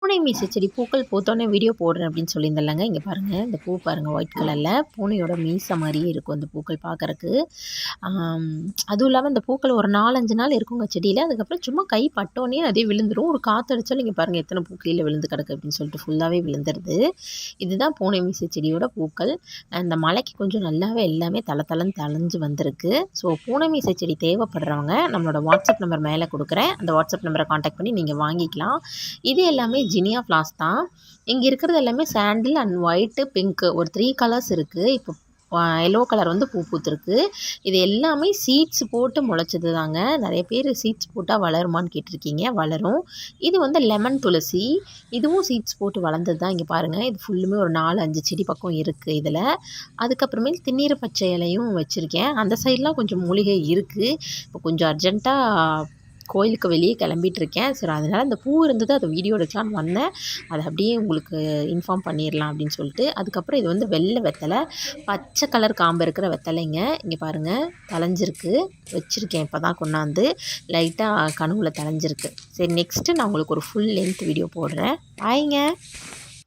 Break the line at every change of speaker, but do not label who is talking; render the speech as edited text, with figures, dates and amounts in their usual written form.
பூனை மீசை செடி பூக்கள் பூத்தோன்னே வீடியோ போடுறேன் அப்படின்னு சொல்லியிருந்தேன்லங்க. இங்கே பாருங்கள், இந்த பூ பாருங்கள் ஒயிட் கலரில் பூனையோட மீசை மாதிரியே இருக்கும் இந்த பூக்கள் பார்க்குறக்கு. அதுவும் இல்லாமல் இந்த பூக்கள் ஒரு 4-5 நாள் இருக்குங்க செடியில். அதுக்கப்புறம் சும்மா கை பட்டோன்னே அதே விழுந்துடும். ஒரு காற்றடிச்சாலும் இங்கே பாருங்கள் எத்தனை பூ கீழே விழுந்து கிடக்கு அப்படின்னு சொல்லிட்டு ஃபுல்லாகவே விழுந்துருது. இதுதான் பூனை மீசை செடியோட பூக்கள். இந்த மழைக்கு கொஞ்சம் நல்லாவே எல்லாமே தளன்னு தளைஞ்சு வந்திருக்கு. ஸோ பூனை மீசை செடி தேவைப்படுறவங்க நம்மளோட வாட்ஸ்அப் நம்பர் மேலே கொடுக்குறேன். அந்த வாட்ஸ்அப் நம்பரை காண்டாக்ட் பண்ணி நீங்கள் வாங்கிக்கலாம். இது எல்லாமே ஜினியா ஃப்ளாஸ் தான். இங்கே இருக்கிறது எல்லாமே சாண்டில் அண்ட் ஒயிட்டு, பிங்க்கு ஒரு 3 கலர்ஸ் இருக்குது. இப்போ எல்லோ கலர் வந்து பூ பூத்துருக்கு. இது எல்லாமே சீட்ஸ் போட்டு முளைச்சது தாங்க. நிறைய பேர் சீட்ஸ் போட்டால் வளருமான்னு கேட்டிருக்கீங்க. வளரும். இது வந்து லெமன் துளசி. இதுவும் சீட்ஸ் போட்டு வளர்ந்தது தான். இங்கே பாருங்கள், இது ஃபுல்லுமே ஒரு 4-5 செடி பக்கம் இருக்குது இதில். அதுக்கப்புறமேல் திண்ணீர் பச்சை இலையும் வச்சுருக்கேன். அந்த சைட்லாம் கொஞ்சம் மூலிகை இருக்குது. இப்போ கொஞ்சம் அர்ஜென்ட்டாக கோயிலுக்கு வெளியே கிளம்பிகிட்ருக்கேன். சரி, அதனால் அந்த பூ இருந்தது, அதை வீடியோ எடுக்கலான்னு வந்தேன். அதை அப்படியே உங்களுக்கு இன்ஃபார்ம் பண்ணிடலாம் அப்படின்னு சொல்லிட்டு. அதுக்கப்புறம் இது வந்து வெள்ளை வெத்தலை, பச்சை கலர் காம்பு இருக்கிற வெத்தலைங்க. இங்கே பாருங்கள், தளைஞ்சிருக்கு. வச்சுருக்கேன் இப்போ தான் கொண்டாந்து. லைட்டாக கனவுல தளைஞ்சிருக்கு. சரி, நெக்ஸ்ட்டு நான் உங்களுக்கு ஒரு ஃபுல் லென்த் வீடியோ போடுறேன். பாய்ங்க.